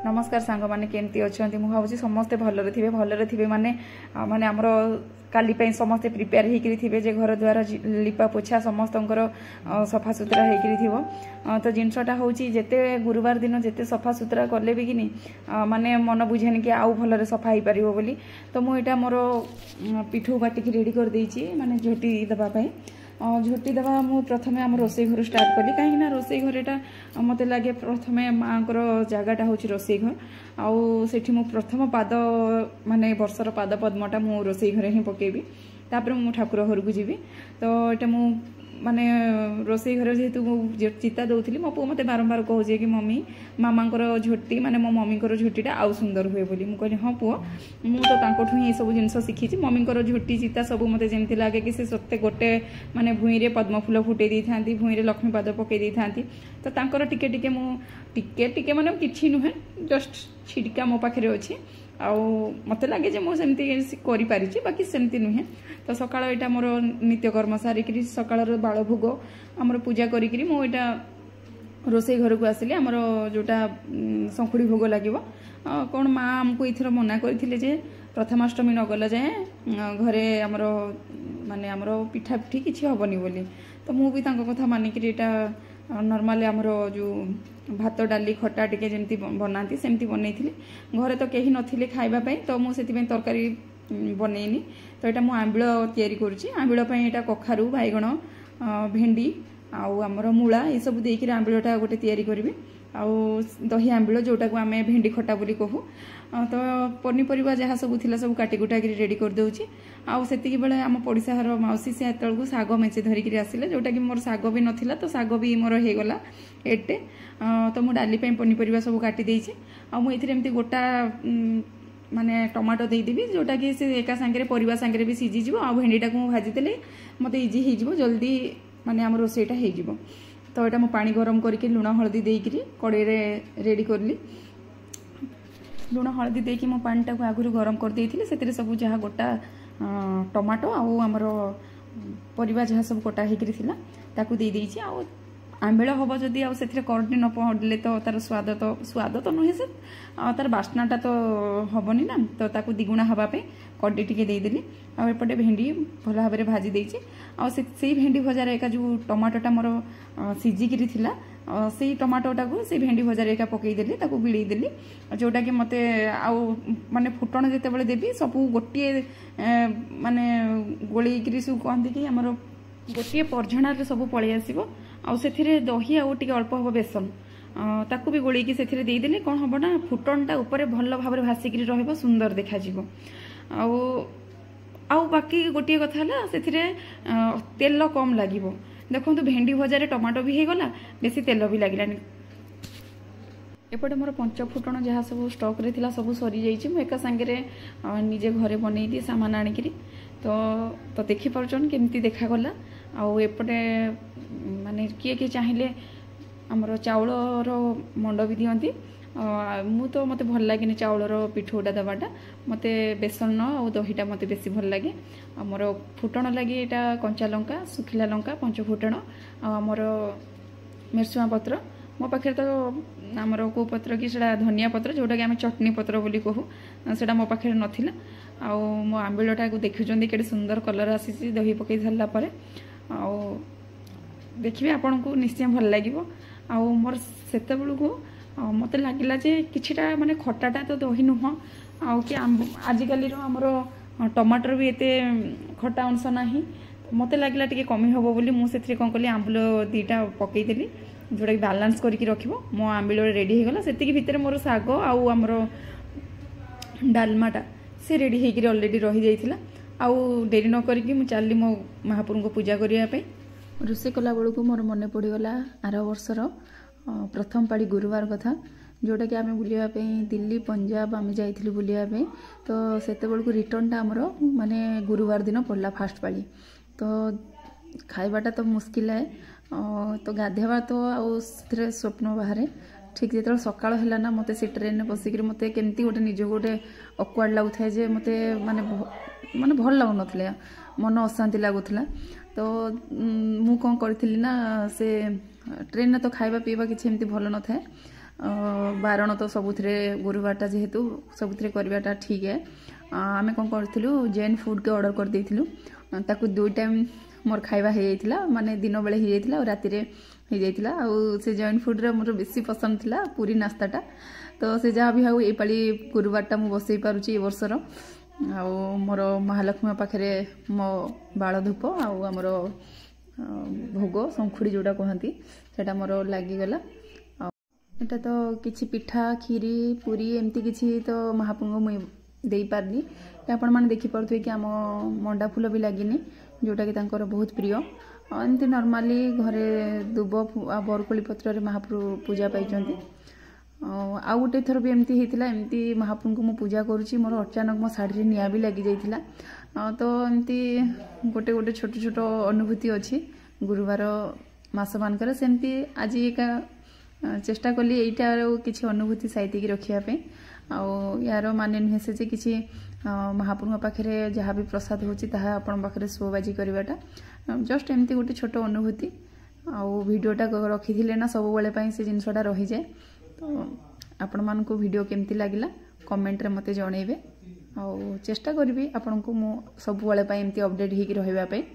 नमस्कार सांग माने केमती अच्छा मुझे भावी समस्ते भलरे थे माने माने आमर काली समस्ते प्रिपेयर होते जे घर द्वार लिपा पोछा समस्त सफा सुतरा हो तो जिनसटा हूँ जिते गुरुवार दिन जिते सफा सुतरा कले भी कि माने मन बुझेनि कि आउ भलरे सफा हो पार बोली तो मुझा मोर पिठू बाटिक रेडी कर देछि माने झोटी देवाई झोटी देवा मु प्रथमे आम रोसई घर स्टार्ट कली कहीं रोसई घर मत लगे प्रथमे माँ को जगटा हूँ रोसई घर आठी मु प्रथम पाद माने वर्षर पाद पद्मटा मु रोसई घर ही पकेबी तापर मु ठाकुर घर को जीवी तो यहाँ मु माने रोसई घर जेहेतु चिता दौली मो पु मत बारंबार कहे कि मम्मी मामा झोटी माने मो मम्मी झोटीटा आउ सुंदर हुए बोली मु कहली हाँ पुओ मु तो तांकोठु ही सब जिनस शिखी मम्मी झोटी चिता सब मत जमी लगे कि सत्य गोटे माने भूई रे पद्म फूल फुटे दी था भूई रे लक्ष्मी पाद पकई दी था तो तांकर टिके टिके मु टिके टिके माने किछि नुहे जस्ट छिड़का मो पाखे अच्छी आउ मत लगे जे मुझे करि पारिछि बाकी सेमती नुहे तो सकाळ एटा मोर नित्यकर्म सारिक सकाळ बाल भोग आमर पूजा करी मुझा रोसई घर को आसिली आमर जोटा संखुड़ी भोग लगे कौन माँ आमको इथर मना करथिले जे प्रथमाष्टमी न गला जाए घरे आमर माने आमर पिठा पिठी किछि हबनी बोली तो मु भी तांको कथा मानिक एटा नॉर्मली आमर जो भात डाली खटा टिके जमती बनाती सेमती बनई घरे तो कहीं नथिले खाइबा पई तो मु सेति तरकारी बनईनी तो यहाँ मुझे आंबिल तैयारी करुच्ची आंबिल यहाँ कखारु बैगण भेंडी आउ आमर मूला ये सब देकर आंबिलटा गोटे तैयारी करी आउ दही आंबिल जोटा को आम भेंडी खटा बोली कहू तो पनीपरिया जहाँ सब थिला सब काटी कुटा रेडी कर दउची आउ सेतिकी बेले आम पड़िशा घर मौसी से एतलकू साग मेचे धरिक आसिले जोटा कि मोर साग भी नथिला तो साग भी मोर हो गला एटे तो मु डाली पनीपरिया सब काटी देइछि आ मु एथिरे एमती गोटा माने टमाटो देदेवी जोटा कि से एका सांगे परिवा सांगे भी सीझीज आ भेंडीटा को भाजीदेले मत इजी हो जल्दी माने आम रोसईटा हो तो यहाँ मु पानी गरम करके लुण हलदी देकरी कड़े रेडी करली लुण हलदी देकी मो पानीटा को आगुरी गरम कर देइथिले सेतिरे सब जहाँ गोटा टमाटो आउ आमर परिवा जहाँ सब कटा होकर थिला ताकू दे देइछि आ आंबिल हम जदि आउ करडी न पड़े तो तार स्वाद तो नुहे से तार बास्नाटा तो हेनी ना तो ताकू दिगुणा हाँपाई करडी टिके देदेली आउपटे भेंडी भल भाव में भाजी देछि से भेंडी भजार एका जो टमाटोटा मोर सीझिकी थिला से टमाटोटा को से भेंडी भजार एका पकईदेली ताकू बिड़ेदेली जोटा कि मते आउ माने फुटण जिते बळे देबी सब गोटे माने गोळेइकरी सब कहंती कि हमर गोटे परझणार सब पळै आसीबो आउ सेथिरे दही आउ टिके अल्प हम बेसन ताकू भी गोळेइकी सेथिरे देदेले कोन हबो ना फुटणटा ऊपर भल भाव में भासिकी रहबो सुंदर देखा जिवो आउ बाकी गोटे कथा है से तेल कम लगे देखो भेंडी भजार टमाटो भी हो गला बेसी तेल भी लगे एपटे मोर पंचफुटण जहाँ सब स्टॉक रे थिला सब सरी जाइए मुझे एका सांगे निजे घरे बनई सामान आणिकी तो देखी पार्छन केमती देखागला आउ एपटे माने किए किए चाहिए आमर चाउलर मंड भी दियंती मु तो मते भल लगे चाउलर पिठोटा दबाटा मते बेसन और दहीटा मते बेसी भल लगे आमर फुटण लगे यहाँ कंचा लंका सुखिला लंका पंचफुटण आमर मिरसुआ पत्र मो पाखे तो आमर को पत्र कि धनिया पत्र जोटा कि आम चटनी पत्र बोली कहू से मो पाखे नाला आउ मो आंबिलटा को देखुं के सुंदर कलर आसी दही पकई सारापर आउ देखिए आपन को निश्चय भल लगे आउ मोर सेत बेलू मत लगिला जे किछिटा माने खटाटा तो दही नुह आउ कि आजिकल आमर टमाटर भी एते खटा अंश नाही मत लगिला टिके कमी हबो बोली मु सेथरे कोन कली आंबुल दीटा पकई देली जोटा कि बैलेंस करके रखिबो मो आंबिल रेडी हो गला सेतिकी भितर मोर साग आउ आमर डालमाटा से रेडी होकर ऑलरेडी रही जाइथिला आउ डेरी न करके मु चलली मो महापुर को पूजा करिया पे रोसे कला बेलू को मोर मन पड़गला आर वर्षर प्रथम पाड़ी गुरुवार कथा जोटा कि आम बुलापी दिल्ली पंजाब आम जाइलु बुलापी तो सेते बेलू रिटर्नटा आमर माने गुरुवार दिन पड़ला फास्ट पाड़ी तो खाइबाटा तो मुस्किल है तो गाधेवा तो आउ स्वप्न बाहर ठीक जो सकाल है ना मत से ट्रेन में बसिक मत केमती गोटे निज गोटे अक्वार्ड लगुए जे मत माने माने भल लगुन मन अशांति लगुला तो मु कौन करी ना से ट्रेन तो खाइबा पीवा किसी एमती भल न थाए बारण तो सबुथिरे गुरुवारटा जेहेतु सबुथिरे करवाटा ठीक है आमे कौन करूँ जैन फूड के ऑर्डर कर देइथिलु ताकू 2 टाइम मोर खाइबा हो जाइतिला माने दिन बेले हो जाइतिला और राति रे हो जाइतिला आ से जैन फूड रे मोर बेसी पसंद थिला पूरी नास्ताटा तो से जहाँ भी हाउ ए पाली गुरुवारटा मु बसई पारुची ए वर्षर आ मोर महालक्ष्मी पाखे मो बाल धूप आमर भोग शंखुड़ी जोड़ा कहती सेटा मोर लगिगला एटा तो किछि पिठा खीरी पूरी एमती किछि तो महाप्रभु मुई दे पारनी आपण माने देखि पड़थि कि आम मंडा फूल भी लागिनी जोटा कि तांकर बहुत प्रिय एमती नॉर्मली घरे दुब आ बरकोली पत्र रे महाप्रभु पूजा पाइचंती आउ गोटे थर भी एमती होता एमती महाप्रभु को मु पूजा करुँची मोर अचानक मो शाढ़ी निआ भी लगी जाइथिला तो एमती गोटे गोटे छोट छोट अनुभूति अच्छी गुरुवार मास मानकर सेमती आज एका चेष्टा कली एटार किसी अनुभूति साइतिकी रखापी यार माने नुहे से किसी महाप्रभु पाखे जहाँ भी प्रसाद होची ताहा आपण पाखे शोबाजी करवाटा जस्ट एमती गोटे छोट अनुभूति आउ वीडियोटा रखी ना सब बेले से जिनसटा रही जाए तो आपण मानक वीडियो केमती लगिला कमेंट रे मते जणेबे आ चेष्टा करबी आपण को मु सब बेले एमती अपडेट होगी रहिबा पे।